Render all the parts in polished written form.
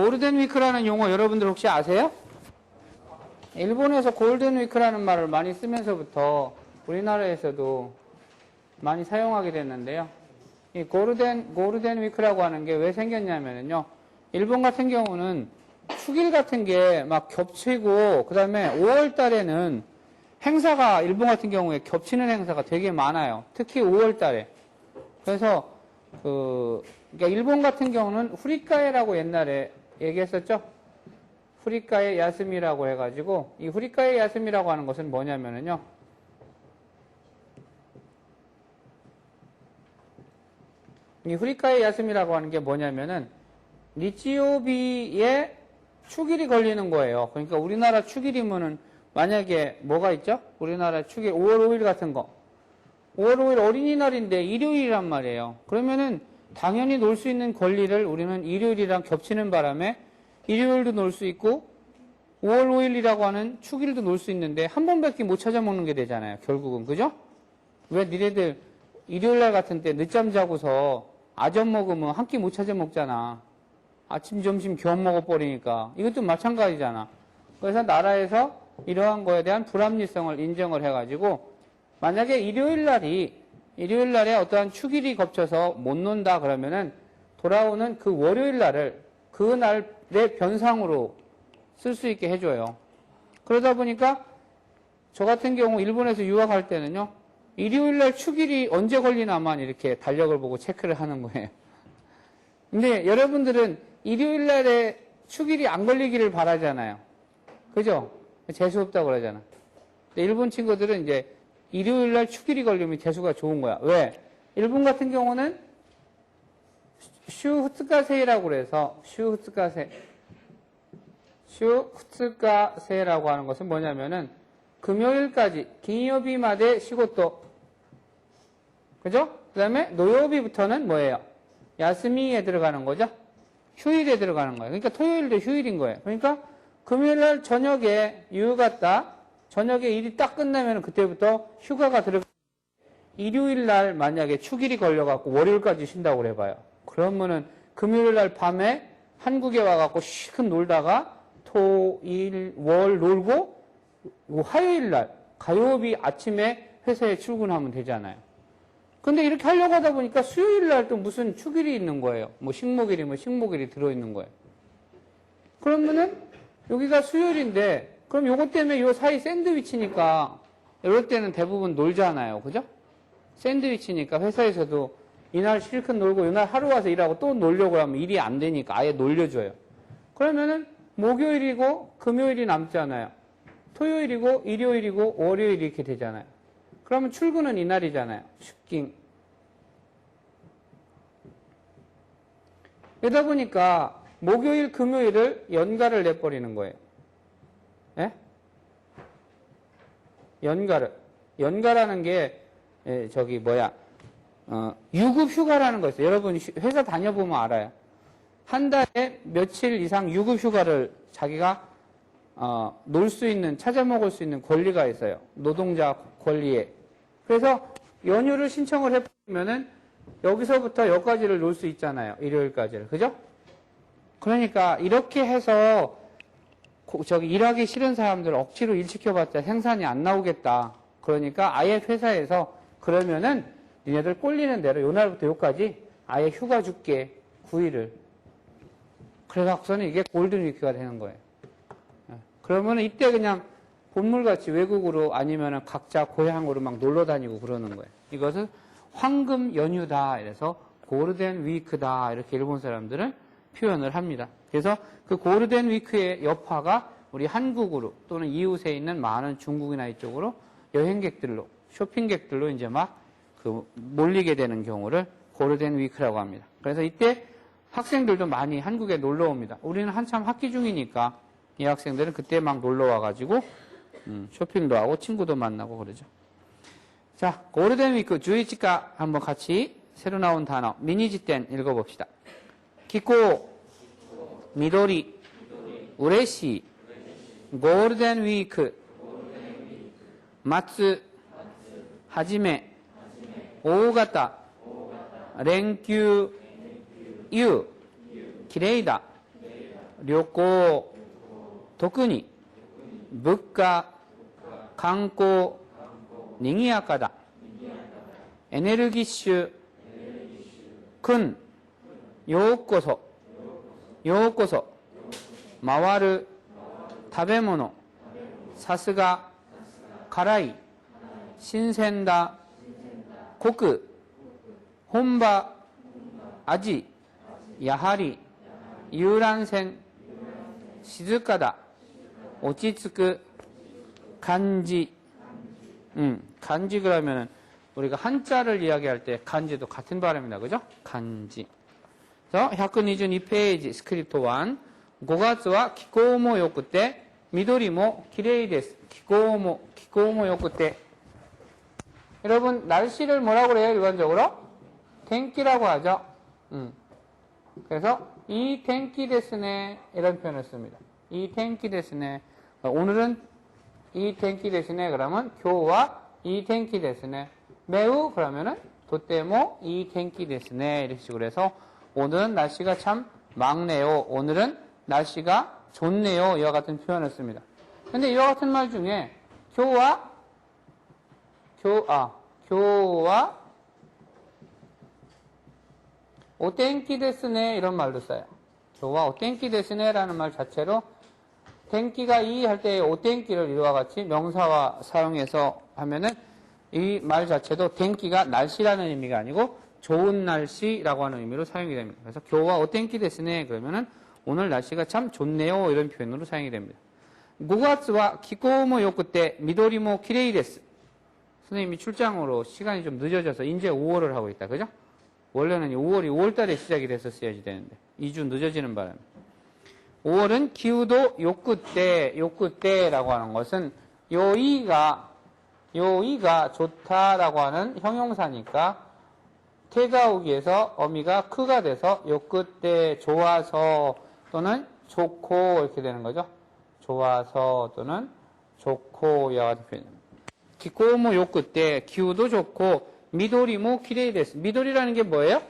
고르덴 위크라는 용어 여러분들 혹시 아세요? 일본에서 골든 위크라는 말을 많이 쓰면서부터 우리나라에서도 많이 사용하게 됐는데요. 이 고르덴 위크라고 하는 게 왜 생겼냐면요. 일본 같은 경우는 축일 같은 게 막 겹치고, 그 다음에 5월 달에는 행사가, 일본 같은 경우에 겹치는 행사가 되게 많아요. 특히 5월 달에. 그래서, 그러니까 일본 같은 경우는 후리카에라고 옛날에 얘기했었죠? 후리카에 야스미라고 해가지고, 이 후리카에 야스미라고 하는 것은 뭐냐면요. 이 후리카에 야스미라고 하는 게 뭐냐면은, 니치요비에 축일이 걸리는 거예요. 그러니까 우리나라 축일이면은 만약에 뭐가 있죠? 우리나라 축일 5월 5일 같은 거. 5월 5일 어린이날인데 일요일이란 말이에요. 그러면은 당연히 놀 수 있는 권리를 우리는 일요일이랑 겹치는 바람에 일요일도 놀 수 있고 5월 5일이라고 하는 축일도 놀 수 있는데 한 번밖에 못 찾아 먹는 게 되잖아요. 결국은. 그죠? 왜 니네들 일요일날 같은 때 늦잠 자고서 아점 먹으면 한 끼 못 찾아 먹잖아. 아침, 점심 겸 먹어버리니까. 이것도 마찬가지잖아. 그래서 나라에서 이러한 거에 대한 불합리성을 인정을 해가지고, 만약에 일요일 날에 어떠한 축일이 겹쳐서 못 논다 그러면은 돌아오는 그 월요일 날을 그 날의 변상으로 쓸 수 있게 해줘요. 그러다 보니까 저 같은 경우 일본에서 유학할 때는요, 일요일 날 축일이 언제 걸리나만 이렇게 달력을 보고 체크를 하는 거예요. 근데 여러분들은 일요일 날에 축일이 안 걸리기를 바라잖아요. 그죠? 재수없다고 그러잖아. 근데 일본 친구들은 이제 일요일 날 축일이 걸리면 재수가 좋은 거야. 왜? 일본 같은 경우는 슈후츠카세이라고 그래서 슈후츠카세이라고 하는 것은 뭐냐면은 금요일까지 긴요비마데 시고토. 그죠? 그 다음에 노요비부터는 뭐예요? 야스미에 들어가는 거죠? 휴일에 들어가는 거예요. 그러니까 토요일도 휴일인 거예요. 그러니까 금요일 날 저녁에 유휴갔다, 저녁에 일이 딱 끝나면 그때부터 휴가가 들어가. 일요일 날 만약에 축일이 걸려갖고 월요일까지 쉰다고 그래봐요. 그러면은 금요일 날 밤에 한국에 와갖고 시큰 놀다가 토, 일, 월 놀고 화요일 날, 가요비 아침에 회사에 출근하면 되잖아요. 근데 이렇게 하려고 하다 보니까 수요일 날 또 무슨 축일이 있는 거예요. 뭐 식목일이면 식목일이 들어있는 거예요. 그러면은 여기가 수요일인데 그럼 요것 때문에 요 사이 샌드위치니까 이럴 때는 대부분 놀잖아요. 그죠? 샌드위치니까 회사에서도 이날 실컷 놀고 이날 하루 와서 일하고 또 놀려고 하면 일이 안 되니까 아예 놀려줘요. 그러면은 목요일이고 금요일이 남잖아요. 토요일이고 일요일이고 월요일이 이렇게 되잖아요. 그러면 출근은 이날이잖아요. 슈킹. 그러다 보니까 목요일, 금요일을 연가를 내버리는 거예요. 예? 연가라는 게 유급 휴가라는 거 있어요. 여러분 회사 다녀보면 알아요. 한 달에 며칠 이상 유급 휴가를 자기가 놀 수 있는, 찾아 먹을 수 있는 권리가 있어요. 노동자 권리에. 그래서 연휴를 신청을 해보면은 여기서부터 여기까지를 놀 수 있잖아요. 일요일까지를. 그죠? 그러니까 이렇게 해서 일하기 싫은 사람들 억지로 일 시켜봤자 생산이 안 나오겠다. 그러니까 아예 회사에서 그러면은 니네들 꼴리는 대로 요날부터 요까지 아예 휴가 줄게. 9일을. 그래갖고서는 이게 골든 위크가 되는 거예요. 그러면 이때 그냥 본물같이 외국으로 아니면 각자 고향으로 막 놀러 다니고 그러는 거예요. 이것은 황금 연휴다. 이래서 고르덴 위크다. 이렇게 일본 사람들은 표현을 합니다. 그래서 그 고르덴 위크의 여파가 우리 한국으로 또는 이웃에 있는 많은 중국이나 이쪽으로 여행객들로, 쇼핑객들로 이제 막 몰리게 되는 경우를 고르덴 위크라고 합니다. 그래서 이때 학생들도 많이 한국에 놀러 옵니다. 우리는 한참 학기 중이니까 이 학생들은 그때 막 놀러 와가지고 쇼핑도 하고 친구도 만나고 그러죠. 자, 고르덴 위크 주의치가 한번 같이 새로 나온 단어 미니지텐 읽어봅시다. 기코, 미도리, 우레시, 고르덴 위크, 마츠, 하지메, 오가타, 렌큐, 유, 기레이다, 旅行、特に、物価、観光、賑やかだ。エネルギッシュ、君、ようこそ、ようこそ、回る、食べ物、さすが、辛い、新鮮だ、濃く、本場、味、やはり、遊覧船、静かだ、落ち着く, 간지. 간지 그러면은 우리가 한자를 이야기할 때 간지도 같은 발음이다. 그죠? 간지. 그래서 122페이지 스크립트 1. 5月は 気候も良くて緑もきれいです. 気候も良くて. 여러분 날씨를 뭐라고 그래요? 일반적으로? 텐키라고 하죠. 그래서 이 텐키 데스네 이런 표현을 씁니다. 이 텐키 데스네. 오늘은 이 텐키 데스네 그러면 교와 이 텐키 데스네. 매우 그러면은 도때모 이 텐키 데스네 이런 식으로 해서 오늘은 날씨가 참 맑네요. 오늘은 날씨가 좋네요. 이와 같은 표현을 씁니다. 근데 이와 같은 말 중에 교와 오텐키 데스네 이런 말도 써요. 교와 오텐키 데스네라는 말 자체로 텐키가 이 할 때 오텐키를 이와 같이 명사와 사용해서 하면은 이 말 자체도 텐키가 날씨라는 의미가 아니고 좋은 날씨라고 하는 의미로 사용이 됩니다. 그래서 교와 오텐키 데스네 그러면은 오늘 날씨가 참 좋네요 이런 표현으로 사용이 됩니다. 5月は 気候も良くて緑もきれいです. 선생님이 출장으로 시간이 좀 늦어져서 이제 5월을 하고 있다. 그죠? 원래는 5월이 5월달에 시작이 됐었어야지 되는데 2주 늦어지는 바람에 5월은 기후도 요쿠때라고 하는 것은 요이가 좋다라고 하는 형용사니까 태가 오기에서 어미가 크가 돼서 요쿠때 좋아서 또는 좋고 이렇게 되는 거죠. 좋아서 또는 좋고 이와 같은 표현입니다. 기코모 요쿠때 기후도 좋고 미도리모 키레이 데스. 미도리라는 게 뭐예요?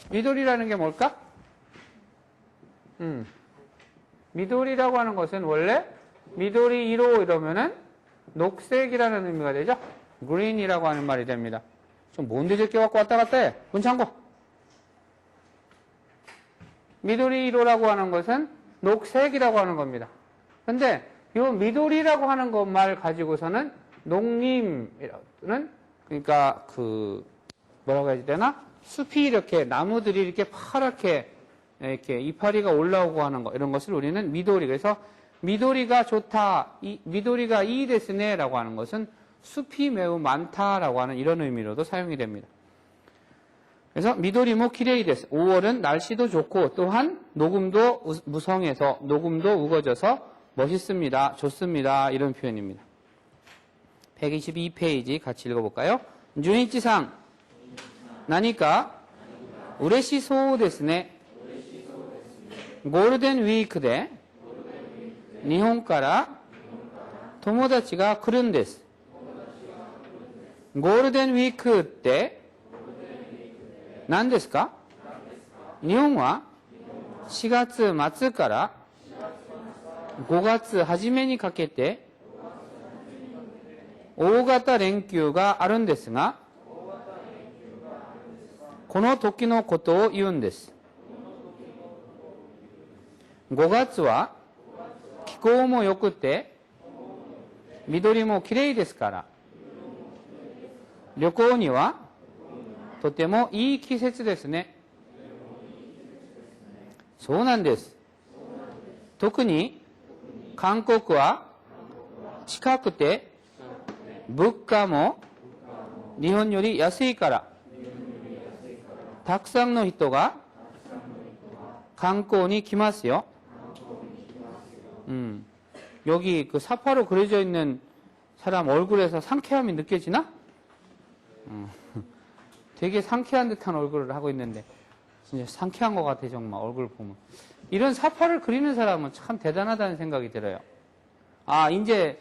미도리라는 게 뭘까? 미도리라고 하는 것은 원래 미도리 1호 이러면은 녹색이라는 의미가 되죠. 그린이라고 하는 말이 됩니다. 좀 뭔데 저렇게 갖고 왔다 갔다 해? 문창고. 미도리 1호라고 하는 것은 녹색이라고 하는 겁니다. 근데 이 미도리라고 하는 것만 가지고서는 농림이라는 그러니까 뭐라고 해야 되나? 숲이 이렇게 나무들이 이렇게 파랗게 이렇게 이파리가 올라오고 하는 거 이런 것을 우리는 미도리. 그래서 미도리가 좋다, 미도리가 이 데스네라고 하는 것은 숲이 매우 많다라고 하는 이런 의미로도 사용이 됩니다. 그래서 미도리모 키레이 데스. 5월은 날씨도 좋고 또한 녹음도 무성해서 녹음도 우거져서 멋있습니다, 좋습니다 이런 표현입니다. 122페이지 같이 읽어볼까요? 준이치상 나니까 우레시소 데스네. ゴールデンウィークで日本から友達が来るんです。ゴールデンウィークって何ですか？日本は4月末から5月初めにかけて大型連休があるんですが、この時のことを言うんです。5月は気候も良くて緑もきれいですから旅行にはとてもいい季節ですね。そうなんです。特に韓国は近くて物価も日本より安いからたくさんの人が観光に来ますよ。여기 그 사파로 그려져 있는 사람 얼굴에서 상쾌함이 느껴지나? 되게 상쾌한 듯한 얼굴을 하고 있는데 진짜 상쾌한 것 같아 정말 얼굴 보면. 이런 사파를 그리는 사람은 참 대단하다는 생각이 들어요. 아 이제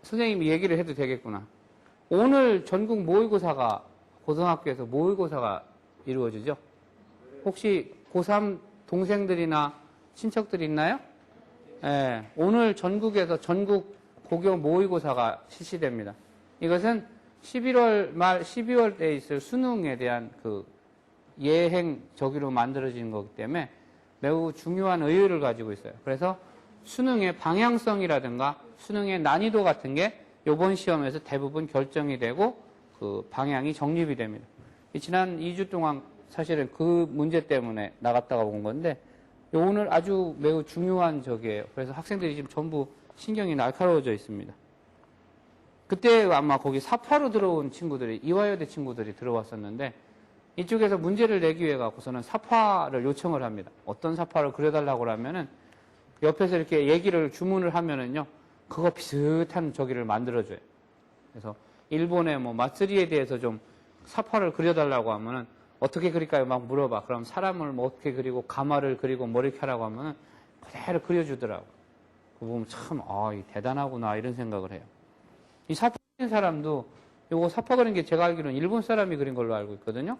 선생님이 얘기를 해도 되겠구나. 오늘 전국 모의고사가 고등학교에서 모의고사가 이루어지죠. 혹시 고3 동생들이나 친척들 있나요? 예, 오늘 전국에서 전국 고교 모의고사가 실시됩니다. 이것은 11월 말 12월에 있을 수능에 대한 그 예행 저기로 만들어진 거기 때문에 매우 중요한 의의를 가지고 있어요. 그래서 수능의 방향성이라든가 수능의 난이도 같은 게 이번 시험에서 대부분 결정이 되고 그 방향이 정립이 됩니다. 지난 2주 동안 사실은 그 문제 때문에 나갔다가 온 건데 오늘 아주 매우 중요한 적이에요. 그래서 학생들이 지금 전부 신경이 날카로워져 있습니다. 그때 아마 거기 사파로 들어온 친구들이 이화여대 친구들이 들어왔었는데 이쪽에서 문제를 내기 위해 갖고서는 사파를 요청을 합니다. 어떤 사파를 그려달라고 하면은 옆에서 이렇게 얘기를 주문을 하면은요 그거 비슷한 저기를 만들어줘요. 그래서 일본의 뭐 마쓰리에 대해서 좀 사파를 그려달라고 하면은 어떻게 그릴까요? 막 물어봐. 그럼 사람을 뭐 어떻게 그리고 가마를 그리고 뭐 이렇게 하라고 하면은 그대로 그려주더라고. 그거 보면 참, 대단하구나 이런 생각을 해요. 이 사파 그린 사람도 요거 사파 그린 게 제가 알기로는 일본 사람이 그린 걸로 알고 있거든요.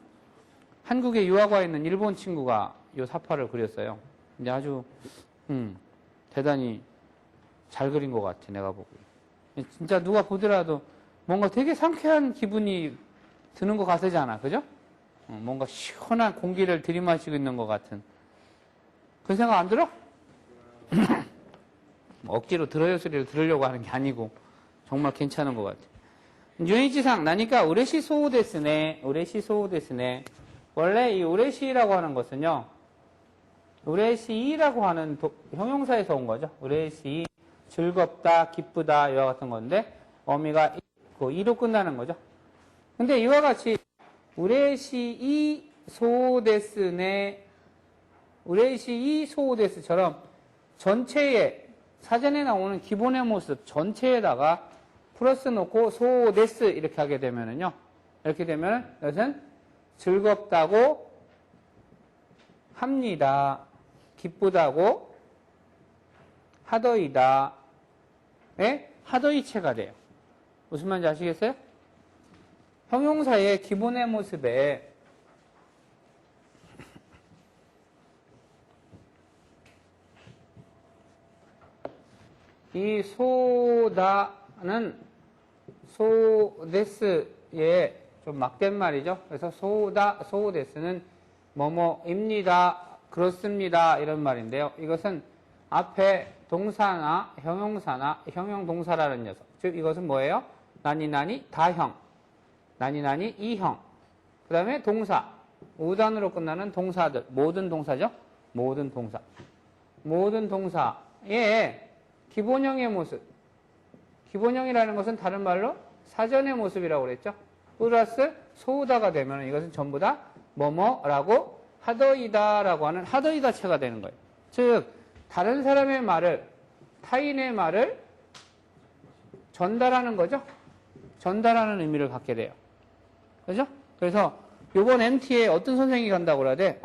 한국에 유학 와 있는 일본 친구가 요 사파를 그렸어요. 근데 아주 대단히 잘 그린 것 같아 내가 보기에. 진짜 누가 보더라도 뭔가 되게 상쾌한 기분이 드는 것 같지 않아? 그죠? 뭔가 시원한 공기를 들이마시고 있는 것 같은 그런 생각 안 들어? 억지로 들어요 소리를 들으려고 하는 게 아니고 정말 괜찮은 것 같아. 유니치상 나니까 우레시 소우 데스네. 우레시 소우 데스네. 원래 이 우레시라고 하는 것은요. 우레시라고 하는 형용사에서 온 거죠. 우레시 즐겁다, 기쁘다 이와 같은 건데 어미가 이로 끝나는 거죠. 근데 이와 같이 우레시이 소데스네 우레시이 소데스처럼 전체에 사전에 나오는 기본의 모습 전체에다가 플러스 놓고 소데스 이렇게 하게 되면은요. 이렇게 되면 이것은 즐겁다고 합니다. 기쁘다고 하더이다. 에 하더이체가 돼요. 무슨 말인지 아시겠어요? 형용사의 기본의 모습에 이 소다는 소데스에 좀 막된 말이죠. 그래서 소다, 소데스는 뭐뭐입니다, 그렇습니다 이런 말인데요. 이것은 앞에 동사나 형용사나 형용동사라는 녀석. 즉 이것은 뭐예요? 나니나니 다형, 나니나니 이형. 그 다음에 동사, 우단으로 끝나는 동사들. 모든 동사죠? 모든 동사. 모든 동사의 기본형의 모습. 기본형이라는 것은 다른 말로 사전의 모습이라고 그랬죠? 플러스 소우다가 되면 이것은 전부 다 뭐뭐라고 하더이다라고 하는 하더이다체가 되는 거예요. 즉 다른 사람의 말을, 타인의 말을 전달하는 거죠? 전달하는 의미를 갖게 돼요. 그죠? 그래서 요번 MT에 어떤 선생이 간다고 그래야 돼?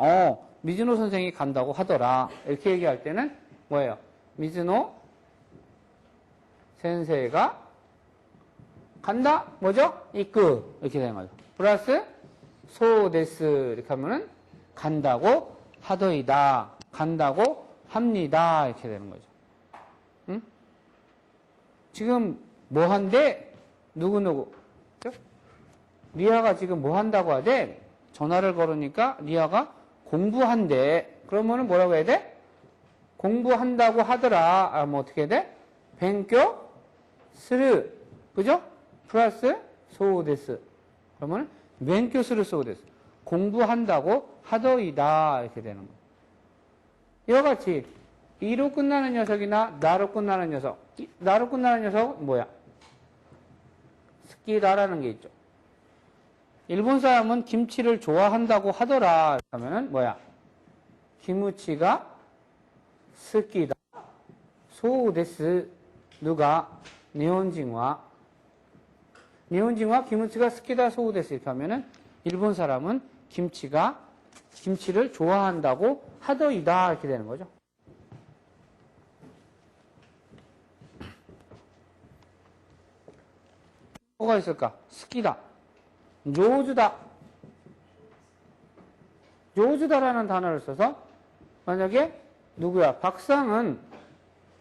미즈노 선생이 간다고 하더라. 이렇게 얘기할 때는 뭐예요? 미즈노 센세이가 간다? 뭐죠? 이끄. 이렇게 되는 거죠. 플러스 소데스 이렇게 하면은 간다고 하더이다. 간다고 합니다. 이렇게 되는 거죠. 응? 지금 뭐 한대? 누구누구. 그렇죠? 리아가 지금 뭐 한다고 하대? 전화를 걸으니까 리아가 공부한대. 그러면은 뭐라고 해야 돼? 공부한다고 하더라. 뭐 어떻게 해야 돼? 벤교 스르. 그죠? 플러스 소우데스. 그러면 벤교 스르 소우데스. 공부한다고 하더이다. 이렇게 되는 거예요. 이와 같이 이로 끝나는 녀석이나 나로 끝나는 녀석. 나로 끝나는 녀석은 뭐야? 스키다라는 게 있죠. 일본 사람은 김치를 좋아한다고 하더라. 하면은 뭐야? 키무치가 스키다. 소우데스. 누가? 니혼진과 키무치가 스키다 소우데스. 이렇게 하면은 일본 사람은 김치를 좋아한다고 하더이다. 이렇게 되는 거죠. 뭐가 있을까? 스키다. 조주다. 조주다라는 단어를 써서 만약에 누구야?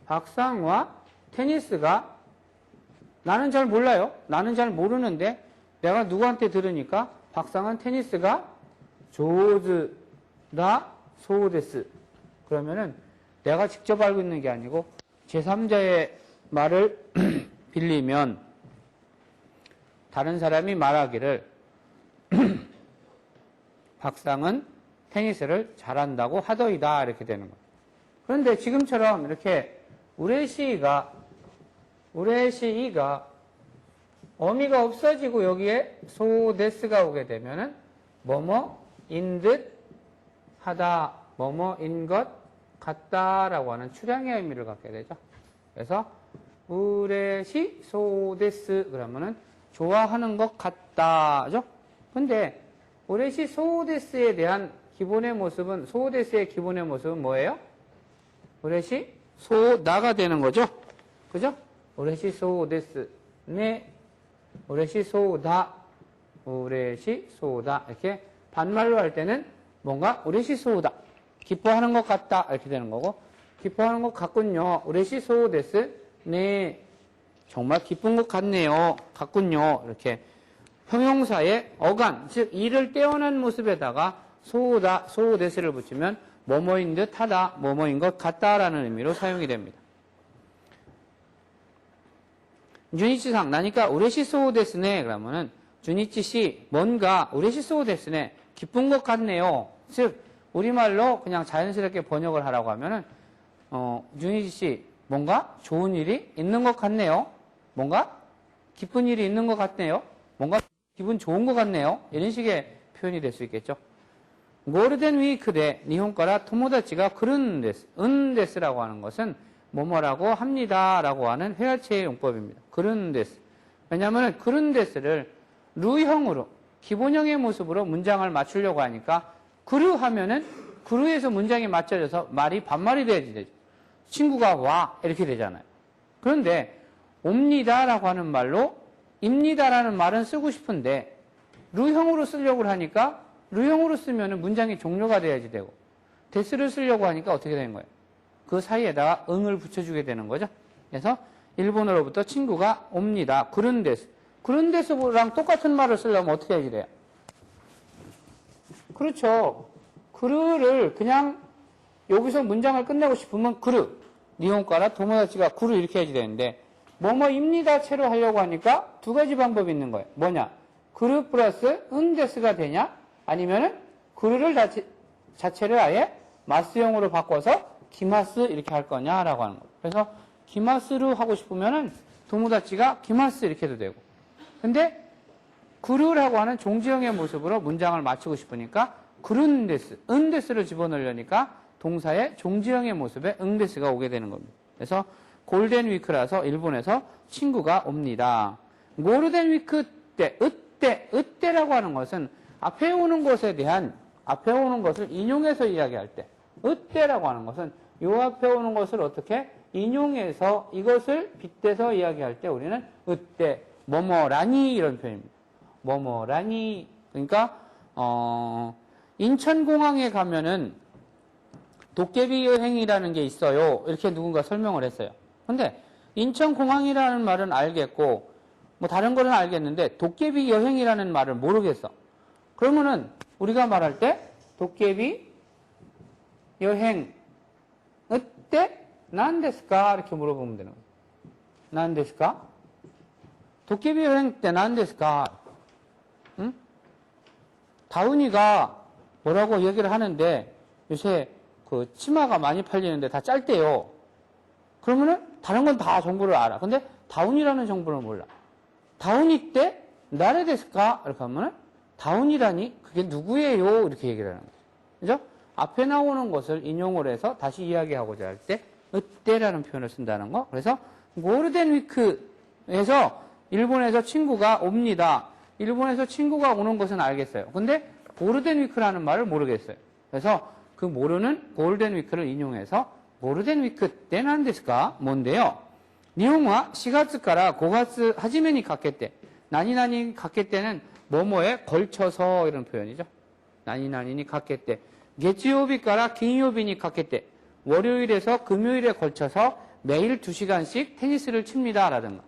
박상과 테니스가 나는 잘 몰라요. 나는 잘 모르는데 내가 누구한테 들으니까 박상은 테니스가 조즈다 소데스. 그러면은 내가 직접 알고 있는 게 아니고 제3자의 말을 빌리면 다른 사람이 말하기를 박상은 테니스를 잘한다고 하더이다 이렇게 되는 거예요. 그런데 지금처럼 이렇게 우레시이가 어미가 없어지고 여기에 소데스가 오게 되면은 뭐뭐인 듯 하다, 뭐뭐인 것 같다라고 하는 추량의 의미를 갖게 되죠. 그래서 우레시 소데스 그러면은 좋아하는 것 같다죠. 근데 우레시 소데스에 대한 기본의 모습은 소데스의 기본의 모습은 뭐예요? 우레시 소다가 되는 거죠. 그죠? 우레시 소데스 네 우레시 소다 우레시 소다 이렇게 반말로 할 때는 뭔가 우레시 소다 기뻐하는 것 같다 이렇게 되는 거고 기뻐하는 것 같군요. 우레시 소데스 네 정말 기쁜 것 같네요. 같군요. 이렇게 형용사의 어간 즉 이를 떼어낸 모습에다가 소다 소데스를 붙이면 뭐뭐인 듯 하다 뭐뭐인 것 같다라는 의미로 사용이 됩니다. 주니치상 나니까 우레시 소데스네 그러면은 주니치 뭔가 우레시 소데스네 기쁜 것 같네요. 즉 우리말로 그냥 자연스럽게 번역을 하라고 하면은 주니치 뭔가 좋은 일이 있는 것 같네요. 뭔가 기쁜 일이 있는 것 같네요. 뭔가 기분 좋은 것 같네요. 이런 식의 표현이 될 수 있겠죠. 고르덴 위크 대 니혼과라 토모다치가 그른데스, 은데스라고 하는 것은 뭐뭐라고 합니다라고 하는 회화체의 용법입니다. 그른데스. 왜냐하면 그른데스를 루형으로 기본형의 모습으로 문장을 맞추려고 하니까 그르 하면은 그르에서 문장이 맞춰져서 말이 반말이 돼야지 되죠. 친구가 와 이렇게 되잖아요. 그런데 옵니다라고 하는 말로 입니다라는 말은 쓰고 싶은데 루형으로 쓰려고 하니까 루형으로 쓰면은 문장이 종료가 돼야지 되고 데스를 쓰려고 하니까 어떻게 되는 거예요? 그 사이에다가 응을 붙여주게 되는 거죠. 그래서 일본어로부터 친구가 옵니다. 그른데스. 그른데스랑 똑같은 말을 쓰려면 어떻게 해야지 돼요? 그렇죠. 그르를 그냥 여기서 문장을 끝내고 싶으면 그르. 니혼과라 도모다치가 그르 이렇게 해야지 되는데 뭐뭐입니다 채로 하려고 하니까 두 가지 방법이 있는 거예요. 뭐냐? 그르 플러스 은데스가 되냐? 아니면은 그르를 자체를 아예 마스형으로 바꿔서 기마스 이렇게 할 거냐라고 하는 거예요. 그래서 기마스로 하고 싶으면은 도모다치가 기마스 이렇게 해도 되고. 근데 그르라고 하는 종지형의 모습으로 문장을 마치고 싶으니까 그른데스, 은데스를 집어넣으려니까 동사의 종지형의 모습에 응데스가 오게 되는 겁니다. 그래서 골덴 위크라서 일본에서 친구가 옵니다. 고르덴 위크 때, 으때라고 하는 것은 앞에 오는 것에 대한, 앞에 오는 것을 인용해서 이야기할 때, 으때라고 하는 것은 요 앞에 오는 것을 어떻게 인용해서 이것을 빗대서 이야기할 때 우리는 으때, 뭐뭐라니 이런 표현입니다. 뭐뭐라니. 그러니까, 인천공항에 가면은 도깨비 여행이라는 게 있어요. 이렇게 누군가 설명을 했어요. 근데 인천공항이라는 말은 알겠고 뭐 다른 거는 알겠는데 도깨비 여행이라는 말을 모르겠어. 그러면은 우리가 말할 때 도깨비 여행 어때? 난데스까? 이렇게 물어보면 되는 거예요. 난데스까? 도깨비 여행 때 난데스까? 응? 다운이가 뭐라고 얘기를 하는데 요새 그 치마가 많이 팔리는데 다 짧대요. 그러면은 다른 건 다 정보를 알아. 근데 다운이라는 정보를 몰라. 다운이 때 나레 데스까? 이렇게 하면은 다운이라니 그게 누구예요? 이렇게 얘기를 하는 거죠. 그죠? 앞에 나오는 것을 인용을 해서 다시 이야기하고자 할 때 으때라는 표현을 쓴다는 거. 그래서 고르덴 위크에서 일본에서 친구가 옵니다. 일본에서 친구가 오는 것은 알겠어요. 근데 고르덴 위크라는 말을 모르겠어요. 그래서 그 모르는 골든 위크를 인용해서 고르덴 위크 때 난데스까? 뭔데요? 니혼와 4月から 5月 하지메니 갖게 때 나니나니 갖게 때는 뭐뭐에 걸쳐서 이런 표현이죠. 나니나니니 갖게 때月曜日から 金曜日に かけて 월요일에서 금요일에 걸쳐서 매일 2시간씩 테니스를 칩니다. 라든가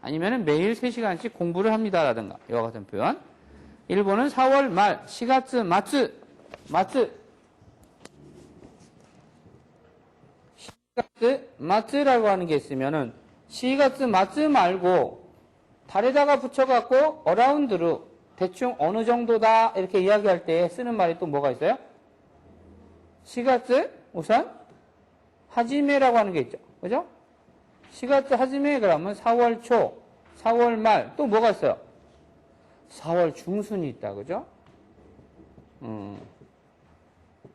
아니면 매일 3시간씩 공부를 합니다. 라든가 이와 같은 표현. 일본은 4월 말, 4月 마츠 4月 마츠라고 하는 게 있으면은 4月 마츠 말고 달에다가 붙여갖고 어라운드로 대충 어느 정도다 이렇게 이야기할 때 쓰는 말이 또 뭐가 있어요? 4月 우선 하지메라고 하는 게 있죠. 그죠? 4月 하지메 그러면 4월 초, 4월 말 또 뭐가 있어요? 4월 중순이 있다. 그죠?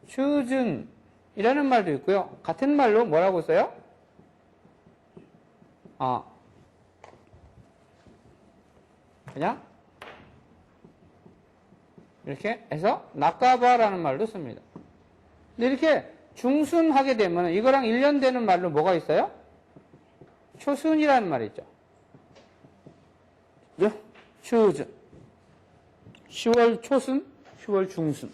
추준이라는 말도 있고요. 같은 말로 뭐라고 써요? 그냥 이렇게 해서 나카바라는 말도 씁니다. 근데 이렇게 중순하게 되면 이거랑 일련되는 말로 뭐가 있어요? 초순이라는 말이 있죠. 추준 10월 초순, 10월 중순.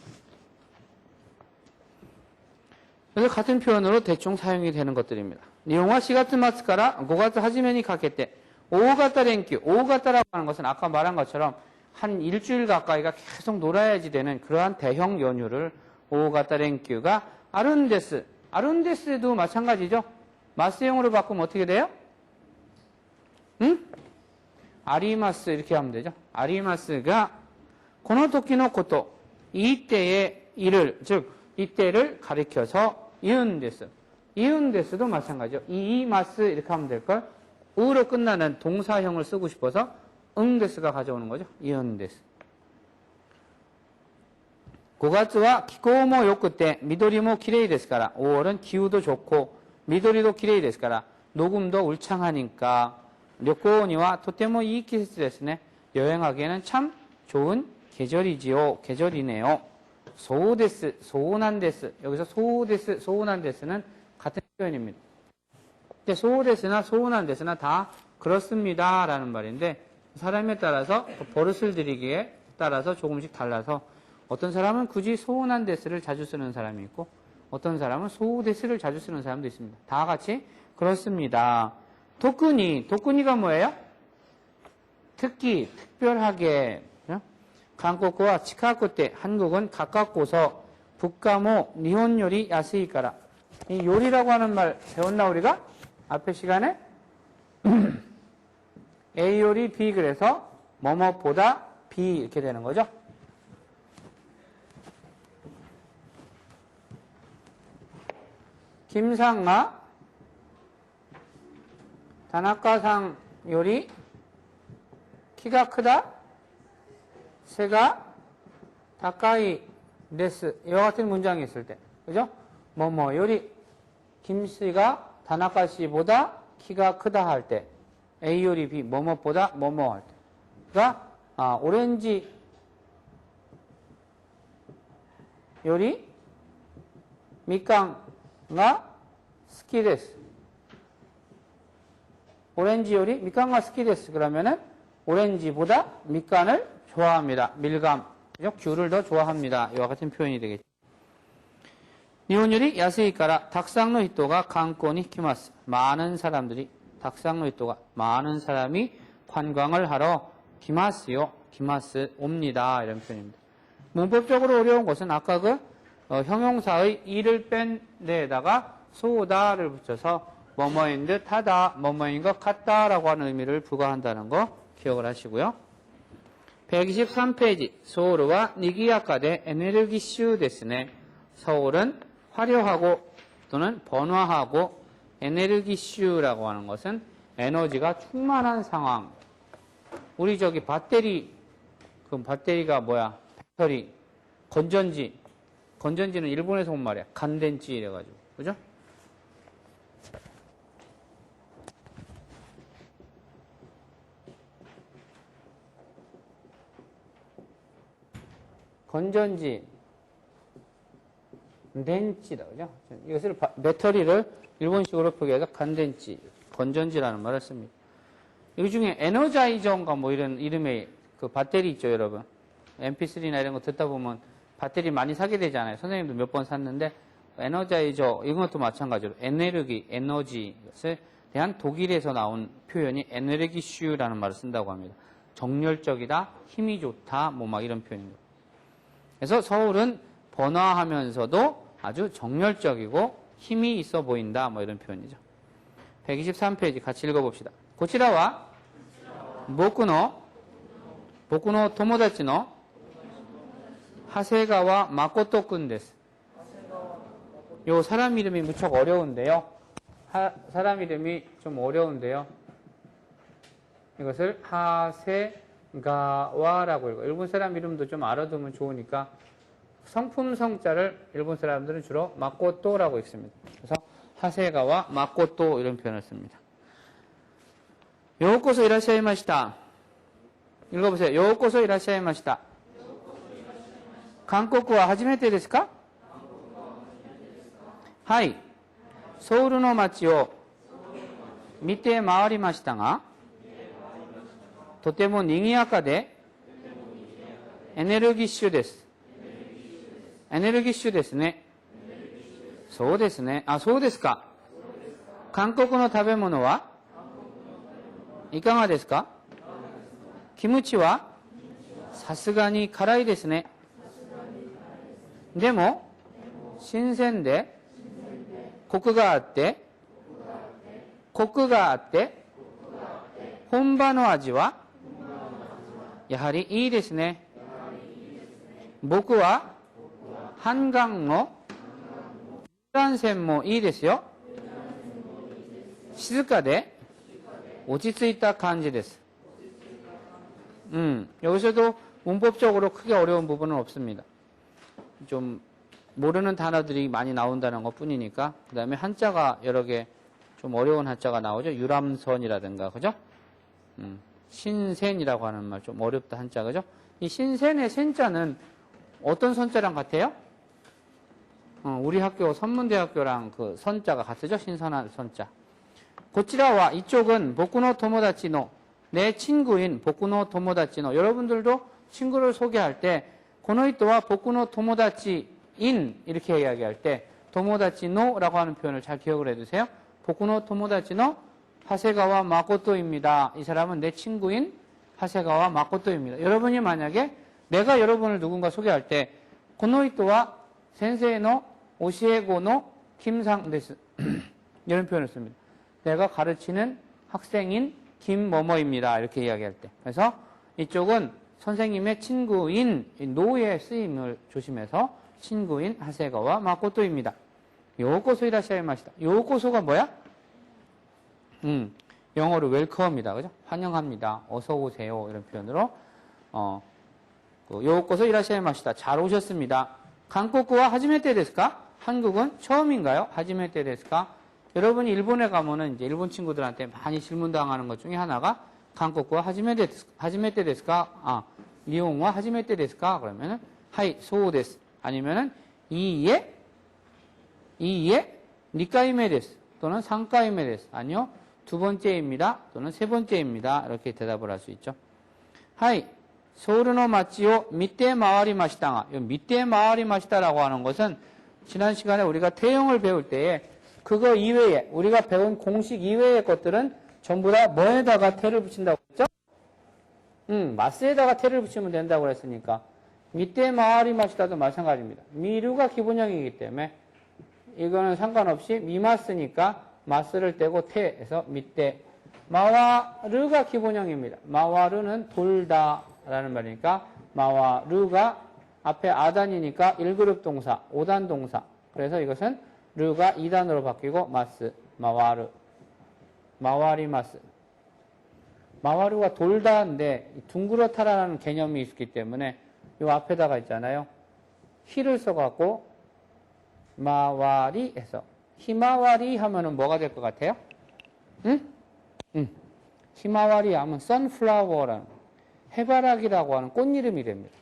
그래서 같은 표현으로 대충 사용이 되는 것들입니다. 일본은 4月末から 5月初めにかけて 오가타 랭큐, 오가타라고 하는 것은 아까 말한 것처럼 한 일주일 가까이가 계속 놀아야지 되는 그러한 대형 연휴를 오가타 랭큐가 아룬데스, 아룬데스도 마찬가지죠. 마스형으로 바꾸면 어떻게 돼요? 아리마스 이렇게 하면 되죠. 아리마스가 この時のこと, 이때의 일을, 즉 이때를 가리켜서 이은데스. 이은데스도 마찬가지죠. 이마스 이렇게 하면 될걸. 우로 끝나는 동사형을 쓰고 싶어서 응데스가 가져오는 거죠. 이은데스. 5月は 気候も良くて緑も綺麗ですから 5월은 기후도 좋고緑도綺麗ですから 녹음도 울창하니까 旅行にはとてもいい季節ですね. 여행하기에는 참 좋은 계절이지요. 계절이네요. 소데스, 소난데스. 여기서 소데스, 소난데스는 같은 표현입니다. 근데 소데스나 소난데스나 다 그렇습니다. 라는 말인데 사람에 따라서 버릇을 들이기에 따라서 조금씩 달라서 어떤 사람은 굳이 소난데스를 자주 쓰는 사람이 있고 어떤 사람은 소데스를 자주 쓰는 사람도 있습니다. 다 같이 그렇습니다. 도쿠니가 뭐예요? 특히, 특별하게. 한국과 치카쿠 때 한국은 가깝고서 북가모 니혼 요리 야스이까라. 이 요리라고 하는 말 배웠나 우리가? 앞에 시간에 A 요리 B 그래서 뭐뭐보다 B 이렇게 되는 거죠. 김상아 다나카상 요리 키가 크다? 새가 다카이 데스 이와 같은 문장이 있을 때 그죠? 뭐뭐 요리 김씨가 다나카 씨보다 키가 크다 할 때 A 요리 B 뭐뭐보다 뭐뭐 할 때 그러니까 오렌지 요리 미칸가 스키 데스 오렌지 요리 미칸가 스키 데스 그러면은 오렌지보다 미칸을 좋아합니다. 밀감, 귤을 더 좋아합니다. 이와 같은 표현이 되겠죠. 일본 요리 야스이까라 닥상노 히토가 관광이 키마스. 많은 사람들이 닥상노 히토가 많은 사람이 관광을 하러 키마스요. 키마스 옵니다. 이런 표현입니다. 문법적으로 어려운 것은 아까 그 형용사의 이를 뺀 데에다가 소다를 붙여서 뭐뭐인 듯 하다, 뭐뭐인 것 같다라고 하는 의미를 부과한다는 거 기억을 하시고요. 123페이지 서울은 니기야카데 에네르기슈ですね. 서울은 화려하고 또는 번화하고 에네르기슈라고 하는 것은 에너지가 충만한 상황. 우리 저기 배터리 그 배터리가 뭐야? 배터리 건전지는 일본에서 온 말이야. 간덴지 이래가지고 그죠? 건전지, 덴치다, 그죠? 이것을, 배터리를 일본식으로 표기해서 간덴치, 건전지라는 말을 씁니다. 이 중에 에너자이저인가 뭐 이런 이름의 그 배터리 있죠, 여러분. MP3나 이런 거 듣다 보면 배터리 많이 사게 되잖아요. 선생님도 몇 번 샀는데 에너자이저 이런 것도 마찬가지로 에너지 것에 대한 독일에서 나온 표현이 에너르기슈라는 말을 쓴다고 합니다. 정열적이다, 힘이 좋다, 뭐 막 이런 표현입니다. 그래서 서울은 번화하면서도 아주 정열적이고 힘이 있어 보인다, 뭐 이런 표현이죠. 123페이지 같이 읽어봅시다. 고치라와 보쿠노 토모다치노 하세가와 마코토君 데스. 요 사람 이름이 무척 어려운데요. 사람 이름이 좀 어려운데요. 이것을 하세가와라고 읽어요. 일본 사람 이름도 좀 알아두면 좋으니까 성품 성자를 일본 사람들은 주로 마코토라고 읽습니다. 그래서 하세가와 마코토 이런 표현을 씁니다. 요코소 이라시아이마시타. 읽어보세요. 요코소 이라시아이마시타. 한국과初めてですか? はい。ソウルの街を見て回りましたが、とても賑やかでエネルギッシュです。エネルギッシュですね。そうですね。あ、そうですか。韓国の食べ物はいかがですか？キムチはさすがに辛いですね。でも新鮮でコクがあって本場の味はやはりいいですね。僕は한강の遊覧船もいいですよ。静かで落ち着いた感じです. 여기서도 문법적으로 크게 어려운 부분은 없습니다. 좀 모르는 단어들이 많이 나온다는 것 뿐이니까. 그 다음에 한자가 여러 개 좀 어려운 한자가 나오죠. 유람선이라든가, 그죠? 신센이라고 하는 말 좀 어렵다 한자, 그죠? 이 신센의 센자는 어떤 선자랑 같아요? 우리 학교 선문대학교랑 그 선자가 같으죠? 신선한 선자. 고치라와 이쪽은 보쿠노 토모다치노, 내 친구인 보쿠노 토모다치노. 여러분들도 친구를 소개할 때 고노이토와 보쿠노 토모다치인 이렇게 이야기할 때 토모다치노라고 하는 표현을 잘 기억을 해두세요. 보쿠노 토모다치노 하세가와 마코토입니다. 이 사람은 내 친구인 하세가와 마코토입니다. 여러분이 만약에 내가 여러분을 누군가 소개할 때 고노이토와 센세이노 오시에고노 김상 데스 이런 표현을 씁니다. 내가 가르치는 학생인 김뭐뭐입니다. 이렇게 이야기할 때. 그래서 이쪽은 선생님의 친구인 노의 쓰임을 조심해서 친구인 하세가와 마코토입니다. 요코소 이라시아이마시다. 요코소가 뭐야? 영어로 웰컴이다. 그죠? 환영합니다. 어서 오세요. 이런 표현으로 요코소 이라시아이마시다. 잘 오셨습니다. 한국과 하지메테 데스까? 한국은 처음인가요? 하지메테 데스까? 여러분이 일본에 가면은 이제 일본 친구들한테 많이 질문당하는 것 중에 하나가 한국과 하지메테 데스까? 일본과 하지메테 데스까? 그러면은 하이 소우 데스. 아니면은 이에 니까이메 데스 또는 상까이메 데스. 아니요. 두 번째입니다. 또는 세 번째입니다. 이렇게 대답을 할 수 있죠. 하이 서울의 마치오 밑에 마을이 마시다가 밑에 마을이 마시다라고 하는 것은 지난 시간에 우리가 태형을 배울 때에 그거 이외에 우리가 배운 공식 이외의 것들은 전부 다 뭐에다가 태를 붙인다고 했죠? 마스에다가 태를 붙이면 된다고 그랬으니까 밑에 마을이 마시다도 마찬가지입니다. 미루가 기본형이기 때문에 이거는 상관없이 미마스니까 마스를 떼고 태에서 밑에 마와르가 기본형입니다. 마와르는 돌다 라는 말이니까 마와르가 앞에 아단이니까 1그룹 동사, 5단 동사. 그래서 이것은 르가 2단으로 바뀌고 마스, 마와르, 마와리마스. 마와르가 돌다인데 둥그렇다라는 개념이 있기 때문에 이 앞에다가 있잖아요. 히를 써갖고 마와리 해서 히마와리 하면은 뭐가 될 것 같아요? 히마와리 하면 선플라워라는 해바라기라고 하는 꽃 이름이 됩니다.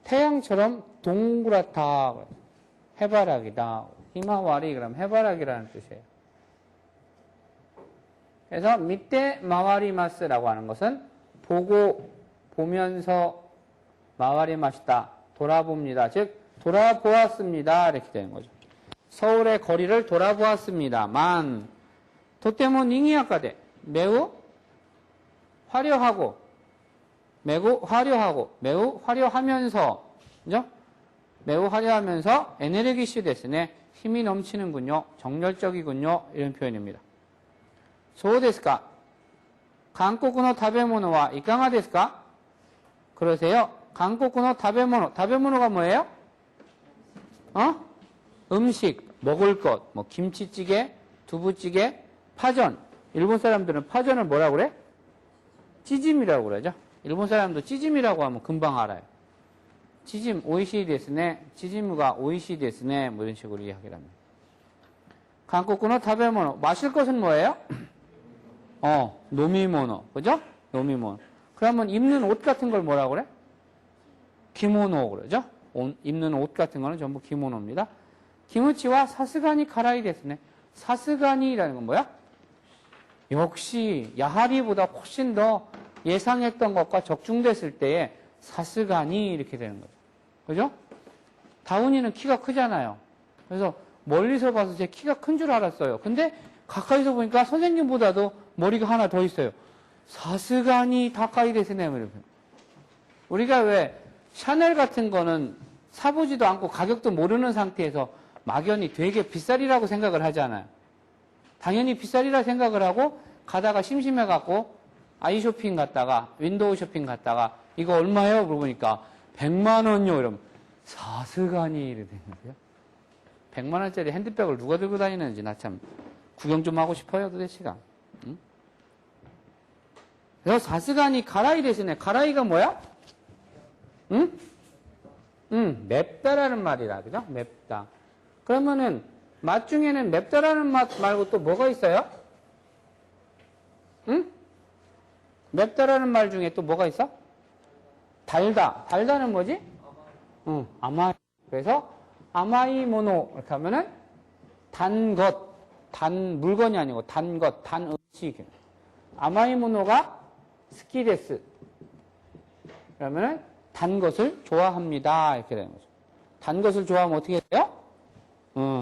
태양처럼 동그랗다. 해바라기다. 히마와리 그럼 해바라기라는 뜻이에요. 그래서 밑에 마와리마스라고 하는 것은 보고 보면서 마와리마시다 돌아봅니다. 즉 돌아보았습니다. 이렇게 되는 거죠. 서울의 거리를 돌아보았습니다만 도테모 닝이야카데 매우 화려하고 매우 화려하면서 그죠? 매우 화려하면서 에네르기슈 데스네. 힘이 넘치는군요. 정열적이군요. 이런 표현입니다. そうですか. 한국의 타베모노와 이까가ですか? 그러세요? 한국의 타베모노. 타베모노가 뭐예요? 음식, 먹을 것, 뭐 김치찌개, 두부찌개, 파전. 일본 사람들은 파전을 뭐라고 그래? 찌짐이라고 그러죠. 일본 사람도 찌짐이라고 하면 금방 알아요. 찌짐, 오이시 데스네. 찌짐가 오이시 데스네. 뭐 이런 식으로 이야기를 합니다. 한국의 타베모노. 마실 것은 뭐예요? 노미모노. 그죠? 노미모노. 그러면 입는 옷 같은 걸 뭐라고 그래? 기모노 그러죠? 입는 옷 같은 거는 전부 기모노입니다. 기무치와 사스가니 가라이 데스네. 사스가니라는 건 뭐야? 역시 야하리보다 훨씬 더 예상했던 것과 적중됐을 때에 사스가니 이렇게 되는 거죠. 그죠? 다운이는 키가 크잖아요. 그래서 멀리서 봐서 제 키가 큰 줄 알았어요. 근데 가까이서 보니까 선생님보다도 머리가 하나 더 있어요. 사스가니 다카이 데스네. 우리가 왜 샤넬 같은 거는 사보지도 않고 가격도 모르는 상태에서 막연히 되게 비싸리라고 생각을 하잖아요. 당연히 비싸리라 생각을 하고 가다가 심심해갖고 아이쇼핑 갔다가 윈도우 쇼핑 갔다가 이거 얼마예요? 물어보니까 100만 원요. 이러면 사스가니 이래 되는 거예요. 100만 원짜리 핸드백을 누가 들고 다니는지 나 참 구경 좀 하고 싶어요. 도대체가. 응? 그래서 사스가니 가라이 대신에 가라이가 뭐야? 응? 맵다라는 말이라 그죠? 맵다. 그러면은 맛 중에는 맵다라는 맛 말고 또 뭐가 있어요? 응? 맵다라는 말 중에 또 뭐가 있어? 달다. 달다는 뭐지? 아마이. 그래서 아마이 모노 이렇게 하면은 단 것, 단 물건이 아니고 단 것, 단 음식. 아마이 모노가 스키데스. 그러면은 단 것을 좋아합니다. 이렇게 되는 거죠. 단 것을 좋아하면 어떻게 돼요?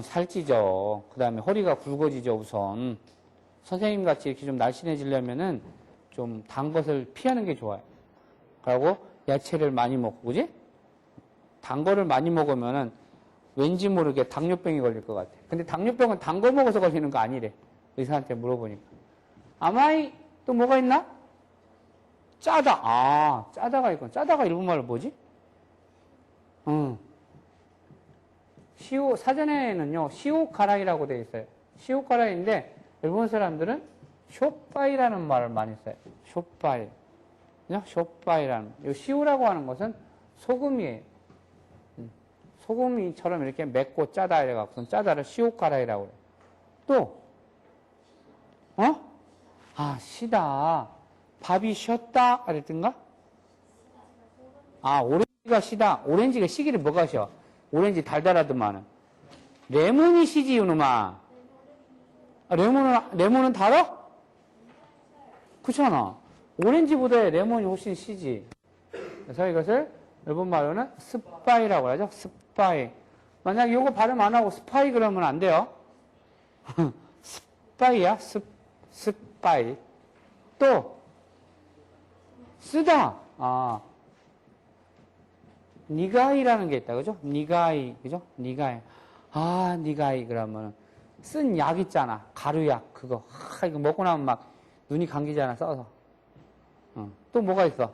살찌죠. 그 다음에 허리가 굵어지죠, 우선. 선생님 같이 이렇게 좀 날씬해지려면은 좀 단 것을 피하는 게 좋아요. 그리고 야채를 많이 먹고, 그지? 단 거를 많이 먹으면은 왠지 모르게 당뇨병이 걸릴 것 같아. 근데 당뇨병은 단 거 먹어서 걸리는 거 아니래. 의사한테 물어보니까. 아마이, 또 뭐가 있나? 짜다. 아, 짜다가 있군. 짜다가 일본말로 뭐지? 사전에는요, 시오카라이라고 되어 있어요. 시오카라이인데, 일본 사람들은 쇼빠이라는 말을 많이 써요. 쇼빠이. 그죠? 쇼빠이라는. 이 시오라고 하는 것은 소금이에요. 소금이처럼 이렇게 맵고 짜다 이래갖고, 짜다를 시오카라이라고 해요. 또, 시다. 밥이 쉬었다. 그랬던가? 오렌지가 시다. 오렌지가 시기를 뭐가 쉬어? 오렌지 달달하더만은. 레몬이 시지, 이놈아. 레몬은 달아? 그렇잖아. 오렌지보다 레몬이 훨씬 시지. 그래서 이것을 일본말로는 스파이라고 하죠. 스파이. 만약 이거 발음 안 하고 스파이 그러면 안 돼요. 스파이야. 스파이. 또 쓰다. 니가이라는 게 있다. 그죠? 니가이. 그죠? 니가이. 니가이. 그러면 쓴 약 있잖아. 가루약. 그거. 이거 먹고 나면 막 눈이 감기잖아. 써서. 또 뭐가 있어?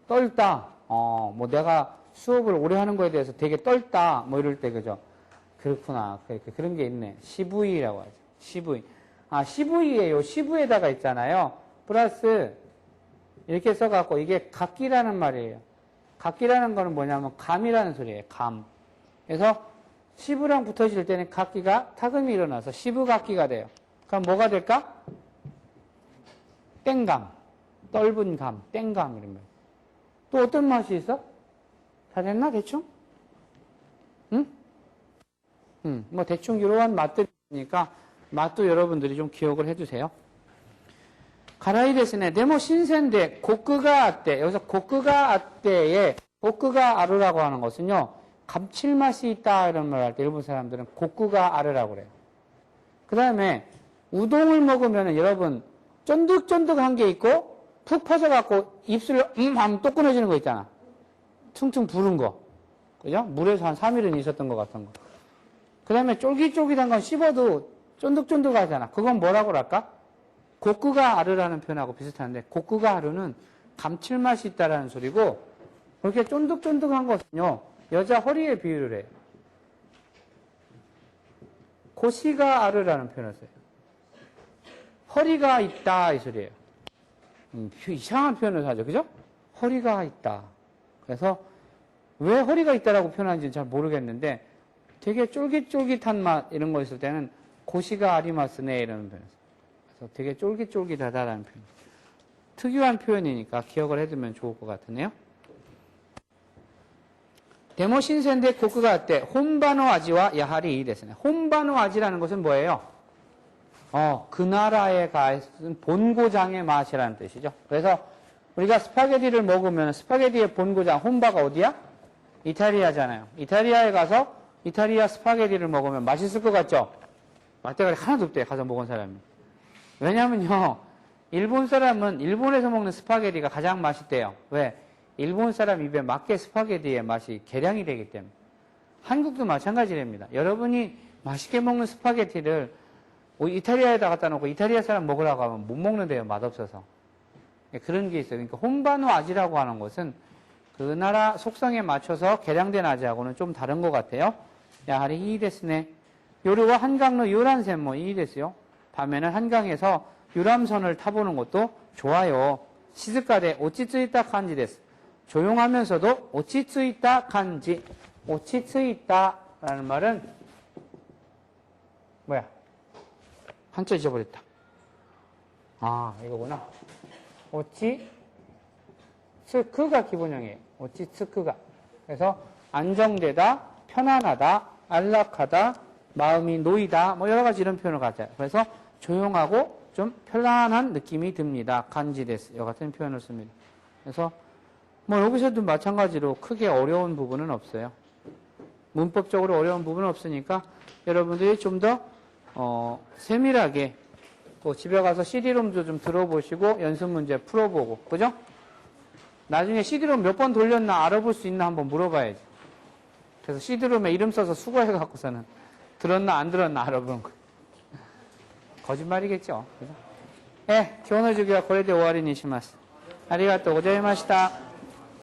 떨다. 뭐 내가 수업을 오래 하는 거에 대해서 되게 떨다. 뭐 이럴 때, 그죠? 그렇구나. 그런 게 있네. 시부이라고 하죠. 시부이. 시부이에요. 시부에다가 있잖아요. 플러스, 이렇게 써갖고, 이게 각기라는 말이에요. 각기라는 거는 뭐냐면, 감이라는 소리예요. 감. 그래서, 시부랑 붙어질 때는 각기가 타금이 일어나서 시부각기가 돼요. 그럼 뭐가 될까? 땡감. 떫은 감. 땡감. 이런 거. 또 어떤 맛이 있어? 잘했나? 대충? 응? 뭐 대충 이러한 맛들이 있으니까 맛도 여러분들이 좀 기억을 해주세요. 가라이 데스네. 데모 신센데 고크가 아떼. 여기서 고크가 아떼에 고크가 아르라고 하는 것은요. 감칠맛이 있다 이런 말 할 때 일본 사람들은 고크가 아르라고 그래요. 그 다음에 우동을 먹으면 여러분 쫀득쫀득한 게 있고 푹 퍼져갖고 입술을 하면 또 끊어지는 거 있잖아. 퉁퉁 부른 거. 그죠? 물에서 한 3일은 있었던 것 같은 거. 그 다음에 쫄깃쫄깃한 건 씹어도 쫀득쫀득하잖아. 그건 뭐라고 할까? 고크가 아르라는 표현하고 비슷한데 고크가 아르는 감칠맛이 있다라는 소리고 그렇게 쫀득쫀득한 것은요. 여자 허리에 비유를 해요. 고시가 아르라는 표현을 써요. 허리가 있다 이 소리예요. 이상한 표현을 하죠. 그죠? 허리가 있다. 그래서 왜 허리가 있다라고 표현하는지는 잘 모르겠는데 되게 쫄깃쫄깃한 맛 이런 거 있을 때는 고시가 아리마스네 이런 표현을 써요. 그래서 되게 쫄깃쫄깃하다라는 표현. 특유한 표현이니까 기억을 해두면 좋을 것 같으네요. 데모 신센데 고크가 아떼 혼바노 아지와 야하리 이 데스네. 혼바노 아지라는 것은 뭐예요? 그 나라에 가 있는 본고장의 맛이라는 뜻이죠. 그래서 우리가 스파게티를 먹으면 스파게티의 본고장 혼바가 어디야? 이탈리아잖아요. 이탈리아에 가서 이탈리아 스파게티를 먹으면 맛있을 것 같죠? 맛대가리 하나도 없대요. 가서 먹은 사람이. 왜냐면요. 일본 사람은 일본에서 먹는 스파게티가 가장 맛있대요. 왜? 일본 사람 입에 맞게 스파게티의 맛이 계량이 되기 때문에. 한국도 마찬가지랍니다. 여러분이 맛있게 먹는 스파게티를 이탈리아에다 갖다 놓고 이탈리아 사람 먹으라고 하면 못 먹는데요. 맛없어서. 그런 게 있어요. 그러니까 혼바노 아지라고 하는 것은 그 나라 속성에 맞춰서 계량된 아지하고는 좀 다른 것 같아요. 야하리 이 데스네. 요르와 한강로 유람선 이 데스요. 밤에는 한강에서 유람선을 타보는 것도 좋아요. 시즈카데 오치츠이타 간지 데스. 조용하면서도 오치츠이타 간지. 오치츠이타라는 말은 뭐야? 한자 잊어버렸다. 이거구나. 오치츠크가 기본형이에요. 오치츠크가. 그래서 안정되다, 편안하다, 안락하다, 마음이 놓이다, 뭐 여러 가지 이런 표현을 가져요. 그래서 조용하고 좀 편안한 느낌이 듭니다. 간지데스. 이 같은 표현을 씁니다. 그래서 뭐 여기서도 마찬가지로 크게 어려운 부분은 없어요. 문법적으로 어려운 부분은 없으니까 여러분들이 좀 더 세밀하게 또 집에 가서 CD롬도 좀 들어보시고 연습 문제 풀어보고 그죠? 나중에 CD롬 몇 번 돌렸나 알아볼 수 있나 한번 물어봐야지. 그래서 CD롬에 이름 써서 수거해갖고서는 들었나 안 들었나 알아보는 거예요. 거짓말이겠죠. 그죠? 네, 今日の授業はこれで終わりにします。ありがとうございました。